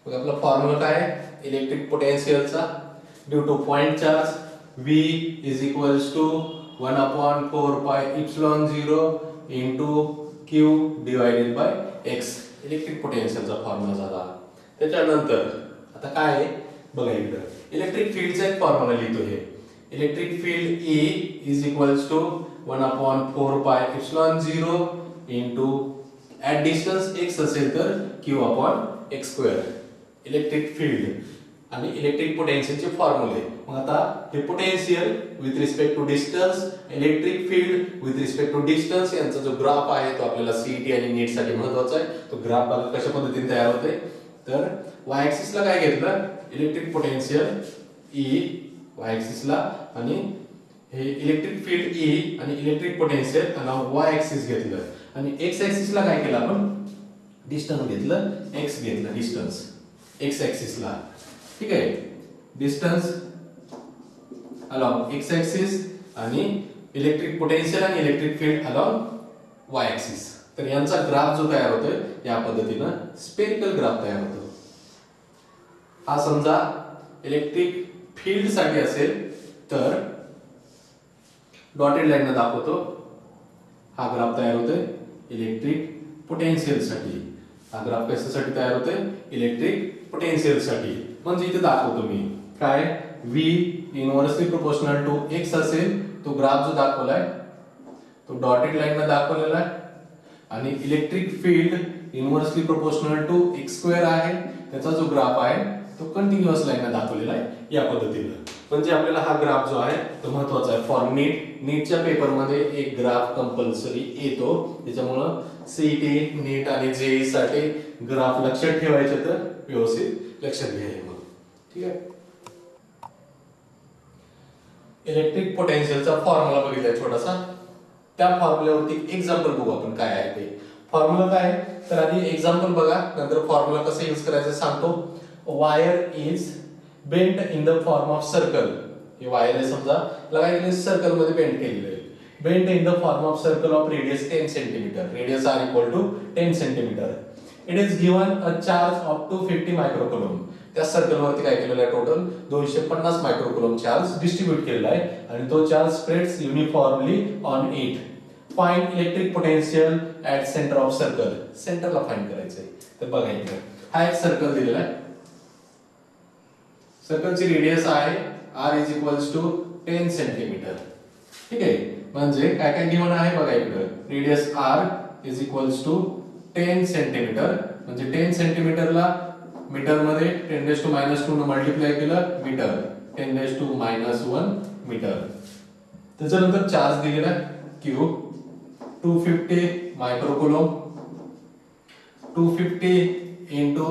मग आपला फॉर्म्युला काय आहे इलेक्ट्रिक पोटेन्शियलचा due to point charge V is equals to 1/4 pi epsilon 0 into Q divided by X electric पोटेन्शियलचा फॉर्म्युला झाला. त्याच्यानंतर आता काय आहे बघा इकडं इलेक्ट्रिक फील्डचा एक फॉर्म्युला लिहितो हे electric field E is equals to 1/4 pi epsilon 0 into at distance x असेल तर Q upon x square electric field आणि इलेक्ट्रिक पोटेन्शियलचे फॉर्म्युले. मग आता हे potential with respect to distance electric field with respect to distance यांचा जो ग्राफ आहे तो आपल्याला सीईटी आणि नीट साठी महत्त्वाचा आहे. तो ग्राफ बघा कशा पद्धतीने तयार होते. तर y ऍक्सिस ला काय घेतलं electric potential E y axis ला आणि हे इलेक्ट्रिक फील्ड E आणि इलेक्ट्रिक पोटेन्शियल आणि y ऍक्सिस घेतलं आणि x ऍक्सिस ला काय केलं आपण डिस्टन्स घेतलं x घेतलं डिस्टन्स x ऍक्सिस ला ठीक आहे डिस्टन्स अलॉंग x ऍक्सिस आणि इलेक्ट्रिक पोटेन्शियल आणि electric field along y axis. तर यांचा ग्राफ जो तयार होतोय या पद्धतीने स्फेरिकल ग्राफ तयार होतो. हा समजा इलेक्ट्रिक फील्ड साठी असेल तर डॉटेड लाईन ने दाखवतो हा ग्राफ तयार होतोय इलेक्ट्रिक पोटेन्शियल साठी. हा ग्राफ कशासाठी तयार होतोय इलेक्ट्रिक पोटेन्शियल साठी. म्हणजे इथे दाखवतो मी काय V inversely proportional to x असेल तो ग्राफ जो दाखवलाय तो डॉटेड लाईन ने दाखवलेला आहे आणि electric field inversely proportional to x square आहे त्याचा जो ग्राफ आहे तो कंटिन्युअस लाईन ने दाखवलेला आहे या पद्धतीने. म्हणजे आपल्याला हा ग्राफ जो आहे तो महत्त्वाचा आहे फॉर नीटच्या पेपर मध्ये एक ग्राफ कंपल्सरी येतो. त्याच्यामुळे सीईटी नीट आणि जेईई साठी ग्राफ लक्षात ठेवायचे तर व्यवस्थित लक्षात घ्यायचे. ठीक आहे इलेक्ट्रिक पोटेन्शियलचा फॉर्म्युला बघितलाय छोटासा. त्या फॉर्म्युल्यावरती एक्झाम्पल बघू आपण काय आहे ते. फॉर्म्युला काय तर आधी एक्झाम्पल बघा नंतर फॉर्म्युला कसं यूज करायचं सांगतो. Wire is bent in the form of circle. हे वायर आहे समजा लगायले सर्कल मध्ये बेंट केलेलं आहे. Bent in the form of circle of radius 10 centimetre. Radius r equal to 10 centimetre. It is given a charge of 250 microcoulomb. त्या circle वरती काय केलेलं आहे टोटल 250 मायक्रोकुलम चार्ज डिस्ट्रीब्यूट केलेला आहे आणि तो charge spreads uniformly on it. Find electric potential at centre of circle. सेंटरला फाइंड करायचंय. तर बघा इथे हा एक सर्कल दिलेला आहे. सर्कलची रेडियस आहे r is equals to 10 centimetre. ठीक आहे म्हणजे काय काय गिवन आहे बघा इकडे radius r is equals to 10 centimetre. म्हणजे 10 सेंटीमीटरला मीटर मध्ये 10⁻² ने मल्टिप्लाय केलं मीटर 10⁻⁻1 मीटर. त्याच्यानंतर चार्ज दिलेला आहे Q 250 मायक्रोकुलम 250 into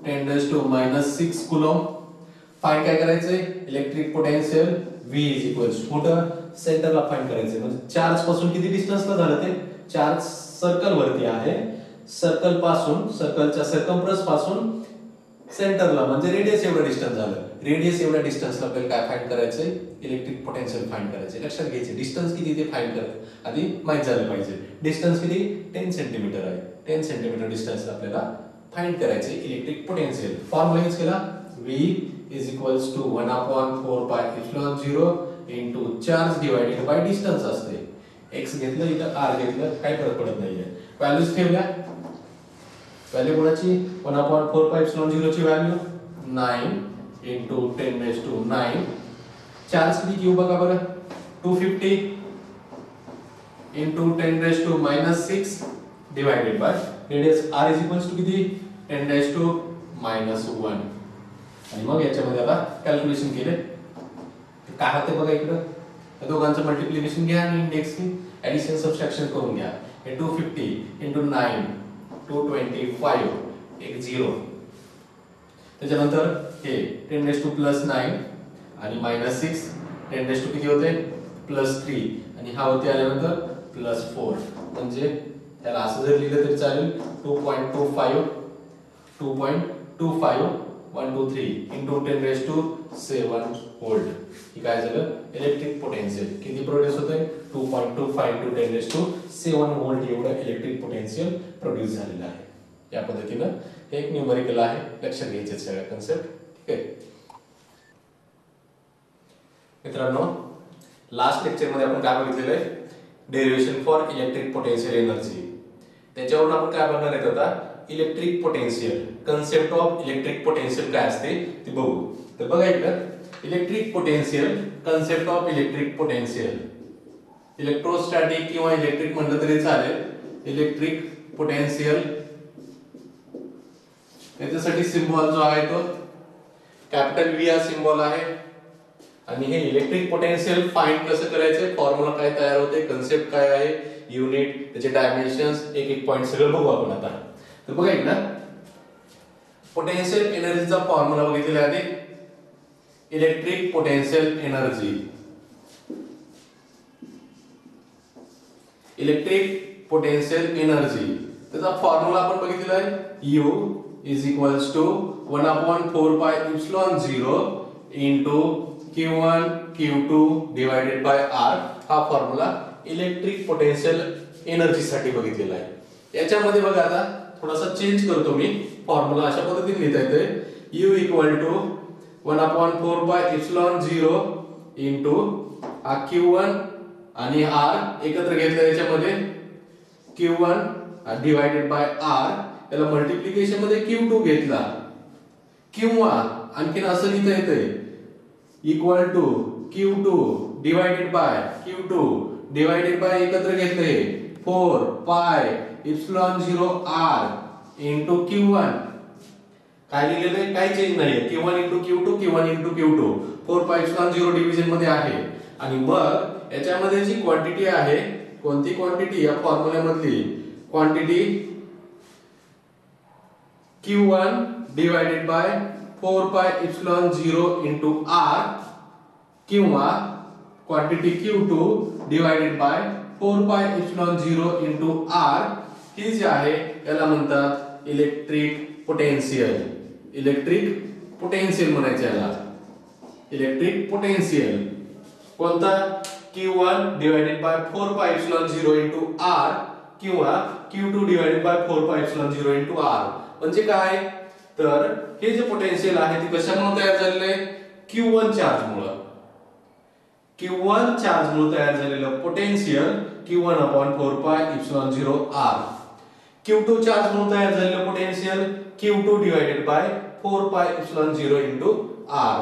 10⁻⁻6 कुलम. फाइंड काय करायचंय electric potential V is equals कुठं सेंटरला फाइंड करायचंय. म्हणजे चार्ज पासून किती डिस्टन्सला झालं ते चार्ज सर्कल वरती आहे. सर्कल पासून सर्कलच्या सर्कम्फरन्स पासून सेंटरला म्हणजे रेडियस एवढा डिस्टन्स झालं. रेडियस एवढा डिस्टन्सला आपल्याला काय फाइंड करायचंय इलेक्ट्रिक पोटेन्शियल फाइंड करायचंय. लक्षात घ्यायचे डिस्टन्स किती ते फाइंड करायचं आधी माहित झालं पाहिजे. डिस्टन्स किती 10 सेंटीमीटर आहे. 10 सेंटीमीटर डिस्टन्सला आपल्याला फाइंड करायचंय इलेक्ट्रिक पोटेन्शियल. फॉर्म्युला यूज केला V is equals to 1/4 pi epsilon 0 into charge divided by distance असते. x घेतलं इथं r घेतलं काही फरक पडत नाहीये. व्हॅल्यूज ठेवल्या व्हॅल्यू कोणाची 1/4 pi epsilon 0 ची व्हॅल्यू 9 into 10⁻⁹. चार्ज किती क्यू बघा बरं 250 into 10⁻⁻6 divided by radius r is equals to किती 10⁻⁻1. आणि मग याच्यामध्ये आता कॅल्क्युलेशन केले काय होते बघा इकडं या दोघांचं मल्टिप्लिकेशन घ्या आणि इंडेक्स नी ऍडिशन सबट्रॅक्शन करून घ्या. हे 250 into 9 225 एक 0. त्याच्यानंतर हे 10⁻+9 आणि -6 10 किती होते +3 आणि हा होते आल्यानंतर +4. म्हणजे याला असं जर लिहिलं तरी चालेल 2.25 1 2 3 into 10⁻⁷ व्होल्ट. ही काय झालं इलेक्ट्रिक पोटेन्शियल किती प्रोड्यूस होतंय 2.25 into 10⁻⁷ व्होल्ट एवढं इलेक्ट्रिक पोटेन्शियल प्रोड्यूस झालेलं आहे. या पद्धतीने हे एक न्यूमरिकल आहे, लक्षात घ्यायचे सगळ्या कन्सेप्ट. ठीक आहे मित्रांनो, लास्ट लेक्चर मध्ये आपण काय बघितलेलं आहे, derivation for electric potential energy. त्याच्यावरून आपण काय बघणार आहेत आता, electric potential, concept of electric potential काय असते ते बघू. तर बघा इकडं, electric potential, concept of electric potential, electrostatic किंवा इलेक्ट्रिक म्हटलं तरी चालेल. इलेक्ट्रिक पोटेन्शियल, त्याच्यासाठी सिम्बॉल जो आहे तो कॅपिटल व्ही हा सिम्बॉल आहे. आणि हे इलेक्ट्रिक पोटेन्शियल फाइंड कसं करायचं, फॉर्म्युला काय तयार होते, कन्सेप्ट काय आहे, युनिट, त्याचे डायमेन्शन्स, एक एक पॉइंट सगळं बघू आपण आता. तर बघा इकडं, पोटेन्शियल एनर्जीचा फॉर्म्युला बघितलेला आहे. Electric potential energy, electric potential energy, त्याचा फॉर्म्युला आपण बघितलेला आहे. U is equals to 1/4 pi epsilon 0 into Q1 Q2 divided by R. हा फॉर्म्युला इलेक्ट्रिक पोटेन्शियल एनर्जी साठी बघितलेला आहे. याच्यामध्ये बघा आता थोडासा चेंज करतो मी, फॉर्म्युला अशा पद्धतीने लिहिता येते. U equal to 1/4 pi epsilon 0 into Q1 आणि R एकत्र घेतलं, याच्यामध्ये Q1 डिवाइडेड बाय R, त्याला मल्टिप्लिकेशन मध्ये Q2 घेतला, किंवा आणखीन असं लिहिता येतंय equal to Q2 divided by Q2 divided by एकत्र घेतले 4 पाय इप्सिलॉन 0 R into Q1. काय लिहिलेलं काही चेंज नाहीये, Q1 into Q2 Q1 into Q2 4 पाय इप्सिलॉन 0 डिव्हिजन मध्ये आहे. आणि मग याच्यामध्ये जी क्वांटिटी आहे, कोणती क्वांटिटी, या फॉर्म्युल्यामधली quantity Q1 divided by 4 pi epsilon 0 into R, किंवा quantity Q2 divided by 4 pi epsilon 0 into R, ही जी आहे याला म्हणतात इलेक्ट्रिक पोटेन्शियल. इलेक्ट्रिक पोटेन्शियल म्हणायचं याला, इलेक्ट्रिक पोटेन्शियल. कोणता, Q1 divided by 4 pi epsilon 0 into R, किंवा Q2 divided by 4 pi epsilon 0 into R. म्हणजे काय, तर हे जे पोटेन्शियल आहे ते कशामुळे तयार झालेलं आहे, Q1 चार्ज मुळे. Q1 चार्ज मुळे तयार झालेलं potential Q1/4 pi epsilon 0 R. Q2 charge मुळे तयार झालेलं potential Q2 divided by 4 pi epsilon 0 into R.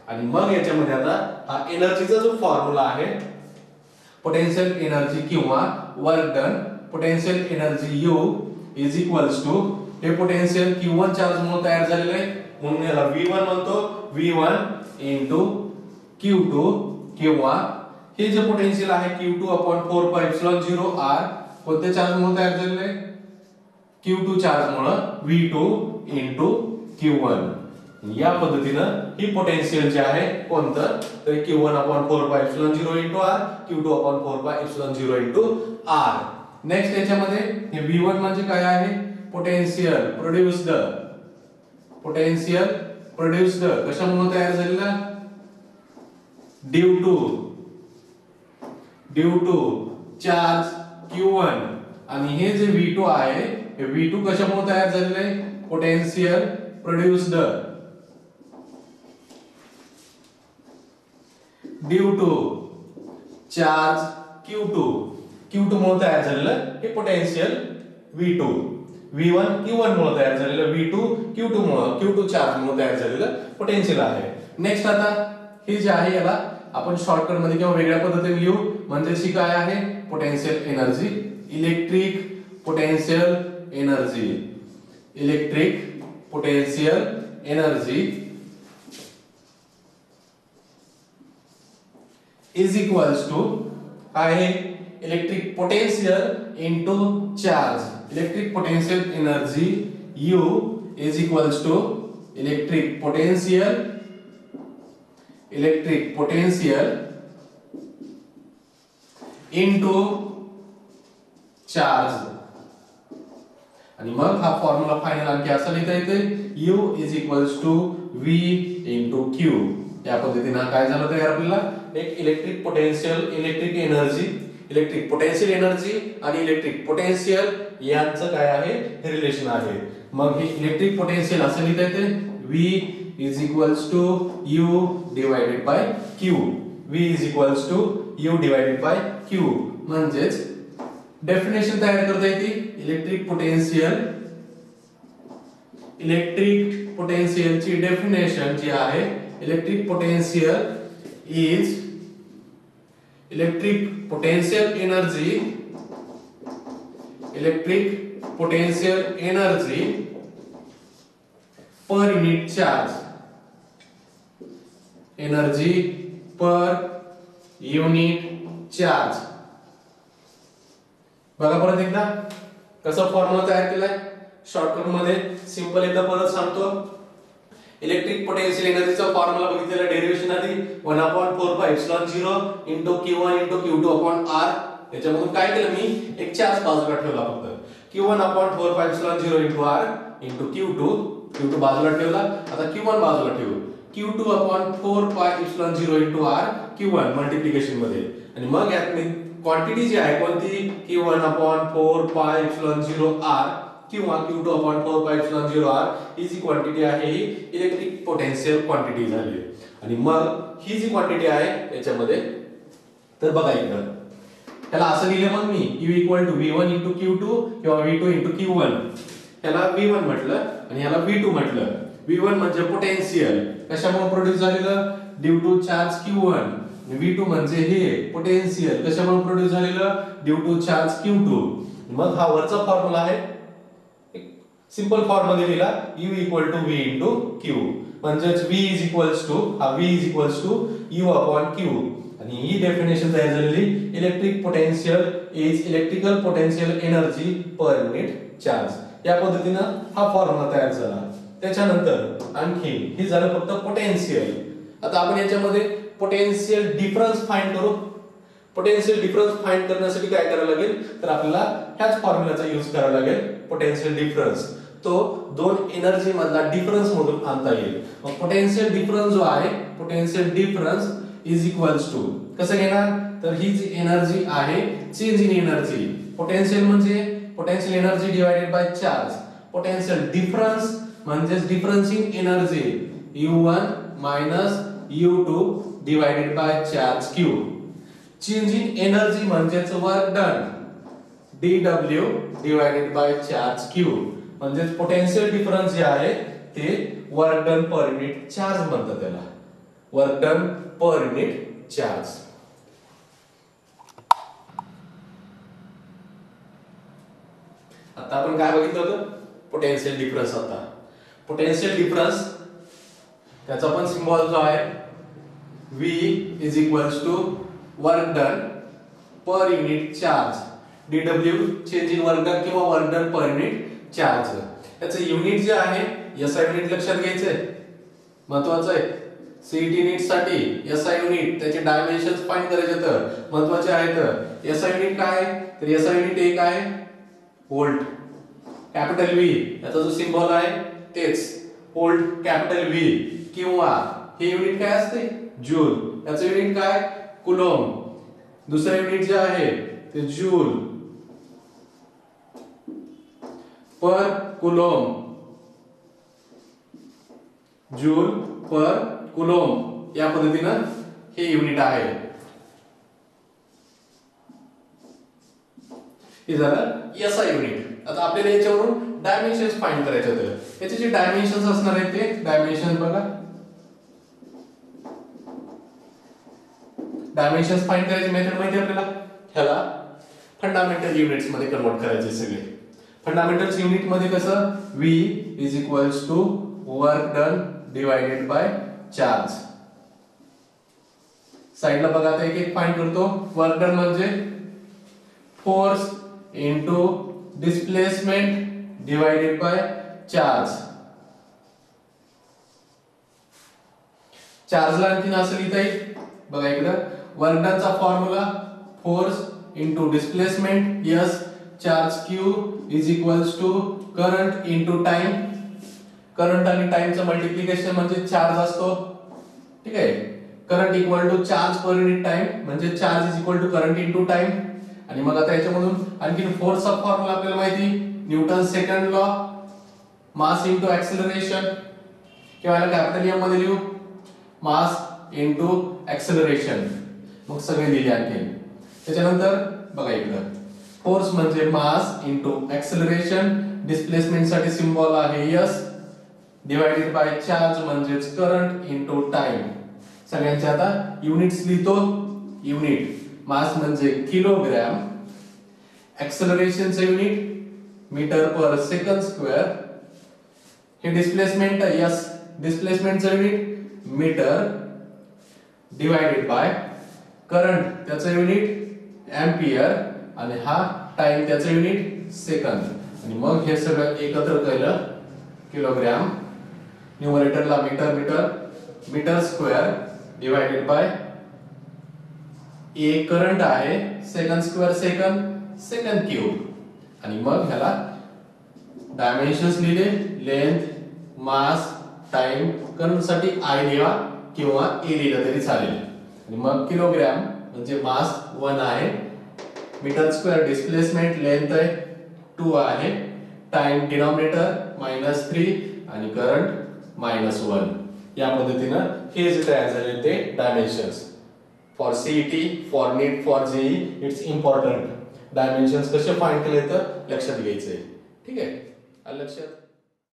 आणि मग याच्यामध्ये आता हा एनर्जीचा जो फॉर्म्युला आहे, पोटेन्शियल एनर्जी किंवा work done, potential energy U is equals to, हे पोटेन्शियल Q1 चार्ज मुळे तयार झालेलं आहे म्हणून याला V1 म्हणतो, V1 into Q2, किंवा हे जे पोटेन्शियल आहे Q2/4 pi epsilon 0 R कोणत्या चार्ज मुळे तयार झालेलं आहे, Q2 चार्ज मुळे V2 into Q1. या पद्धतीनं ही पोटेन्शियल जे आहे कोणतं, तर Q1/4 pi epsilon 0 into R, Q2/4 pi epsilon 0 into R. Next याच्यामध्ये हे V1 म्हणजे काय आहे, पोटेन्शियल प्रोड्यूस्ड, पोटेन्शियल प्रोड्यूस्ड कशामुळे तयार झालेला, ड्यू टू चार्ज Q1. आणि हे जे V2 आहे, हे V2 कशामुळे तयार झालेले आहे, potential produced due to charge Q2 मुळे तयार झालेलं हे पोटेन्शियल V2. V1 Q1 मुळे तयार झालेलं, V2 Q2 चार्ज मुळे तयार झालेलं पोटेन्शियल आहे. नेक्स्ट आता हे जे आहे याला आपण शॉर्टकट मध्ये किंवा वेगळ्या पद्धतीने लिहू, म्हणजे ही काय आहे, potential energy, electric potential energy, electric potential energy is equals to काय आहे, electric potential into charge. Electric potential energy U is equals to electric potential into charge. आणि मग हा फॉर्म्युला फायनल आणखी असं लिहिता येते, U is equals to V into Q. या पद्धतीने काय झालं तयार आपल्याला, एक electric potential, electric energy, electric potential energy आणि इलेक्ट्रिक पोटेन्शियल यांचं काय आहे, रिलेशन आहे. मग हे इलेक्ट्रिक पोटेन्शियल असं लिहिता येते V is equals to U divided by Q. V is equals to U divided by Q. म्हणजेच डेफिनेशन तयार करता येते इलेक्ट्रिक पोटेन्शियलची डेफिनेशन जी आहे electric potential is electric potential energy per unit charge energy per unit charge बघा परत एकदा कसा formula तयार केलाय शॉर्टकट मध्ये सिंपल एकदा परत सांगतो इलेक्ट्रिक पोटेन्शियल एनर्जीचा फॉर्म्युला बघितलेला डेरिवेशन आधी 1/4πε0 q1 q2/r त्याच्यामधून काय केलं मी एक चार्ज बाजूला ठेवला फक्त q1/4πε0 r q2 बाजूला ठेवला आता q1 बाजूला ठेवू q2/4πε0 r q1 मल्टिप्लिकेशन मध्ये आणि मग यात मी क्वांटिटी जी आहे कोणती q1/4πε0 r किंवा q2/4πε0 r ही जी क्वांटिटी आहे ही इलेक्ट्रिक पोटेन्शियल क्वांटिटी झाली आणि मग ही जी क्वांटिटी आहे याच्यामध्ये तर बघा इकडं त्याला असं लिहिले मग मी u v1 q2 किंवा v2 q1 त्याला v1 म्हटलं आणि याला v2 म्हटलं v1 म्हणजे पोटेन्शियल कशामुळे प्रोड्यूस झालेलं due to charge q1 v2 म्हणजे हे पोटेन्शियल कशामुळे प्रोड्यूस झालेलं ड्यू टू चार्ज q2 मग हा वरचा फॉर्म्युला आहे सिंपल फॉर्म मध्ये लिहिला u v q म्हणजेच v u q आणि ही डेफिनेशन तयार झालेली electric potential is electrical potential energy per unit charge या पद्धतीने हा फॉर्म्युला तयार झाला त्याच्यानंतर आणखी हे झालं फक्त पोटेन्शियल आता आपण याच्यामध्ये पोटेन्शियल डिफरन्स फाइंड करू पोटेन्शियल डिफरन्स फाइंड करण्यासाठी काय करायला लागेल तर आपल्याला ह्याच फॉर्म्युलाचा यूज करावा लागेल पोटेन्शियल डिफरन्स तो दोन एनर्जी मधला डिफरन्स मधून आणता येईल मग पोटेन्शियल डिफरन्स जो आहे potential difference is equals to कसं घेणार तर ही जी एनर्जी आहे चेंज इन एनर्जी पोटेन्शियल म्हणजे potential energy divided by charge potential difference म्हणजे difference in energy u1 u2 divided by charge q change in energy म्हणजेच work done dw divided by charge q म्हणजेच potential difference जे आहे ते work done per unit charge म्हणतात त्याला work done per unit charge आता आपण काय बघितलं होतं पोटेन्शियल डिफरन्स आता पोटेन्शियल डिफरन्स त्याचा पण सिम्बॉल जो आहे v is equals to work done per unit charge dw change in work done किंवा work done per unit charge याचं युनिट जे आहे SI युनिट लक्षात घ्यायचंय महत्वाचं आहे सीईटी नीट साठी SI युनिट त्याचे डायमेन्शन्स फाइंड करायचे तर महत्वाचे आहेत SI युनिट काय तर SI युनिट एक आहे व्होल्ट कॅपिटल V याचा जो सिम्बॉल आहे तेच व्होल्ट कॅपिटल V किंवा हे युनिट काय असते जूल याचं युनिट काय कुलोम दुसरे युनिट जे आहे ते जूल पर कुलोम जूल पर कुलोम या पद्धतीनं हे युनिट आहे हे झालं SI युनिट आता आपल्याला याच्यावरून डायमेन्शन्स फाइंड करायचे होते याचे जे डायमेन्शन्स असणार आहेत ते डायमेन्शन्स बघा डायमेन्शन्स फाइंड करायची मेथड माहिती आपल्याला ह्याला फंडामेंटल युनिट्स मध्ये कन्वर्ट करायचे सगळे फंडामेंटल युनिट मध्ये कसं v is equals to work done divided by charge साइडला बघा आता एक एक फाइंड करतो वर्क डन म्हणजे force into displacement divided by charge चार्जला आणखीन असं लिहिता येईल बघा इकडं वर्क डनचा formula force into displacement s charge q is equals to current into time current आणि टाइमचं मल्टिप्लिकेशन म्हणजे चार्ज असतो ठीक आहे current equal to charge per unit time म्हणजे charge is equal to current into time आणि मग आता याच्यामधून आणखी फोर्सचा फॉर्म्युला आपल्याला माहिती न्यूटन सेकंड लॉ मास इंटू ऍक्सेलरेशन किंवा याला कॅपिटल एम मध्ये लिहू मास इंटू ऍक्सेलरेशन मग सगळे लिहिले आणखी त्याच्यानंतर बघा इकडं फोर्स म्हणजे मास इंटू ऍक्सेलरेशन डिस्प्लेसमेंट साठी सिम्बॉल आहे एस डिवाइडेड बाय चार्ज म्हणजेच करंट इंटू टाइम सगळ्यांचे आता युनिट्स लिहितो युनिट मास म्हणजे किलोग्रॅम ऍक्सेलरेशनचे unit metre per second square हे डिस्प्लेसमेंट एस डिस्प्लेसमेंटचे unit metre divided by current त्याचे युनिट एम्पियर आणि हा टाइम त्याचे युनिट सेकंद आणि मग हे सगळं एकत्र केलं किलोग्रॅम न्यूमरेटरला metre square divided by A current आहे सेकंड स्क्वेअर सेकंड क्यूब आणि मग ह्याला डायमेन्शन्स लिहिले लेंथ मास टाइम करंट साठी आय लिहा किंवा ए लिहिलं तरी चालेल आणि मग किलोग्रॅम म्हणजे मास 1 आहे मीटर स्क्वेअर डिस्प्लेसमेंट लेंथ आहे 2 आहे टाइम डिनॉमिनेटर -3 आणि करंट -1 या पद्धतीने हे जे तयार झाले ते dimensions for CET for NEET for JEE it's important dimensions कसे फाइंड केले तर लक्षात घ्यायचे ठीक आहे लक्षात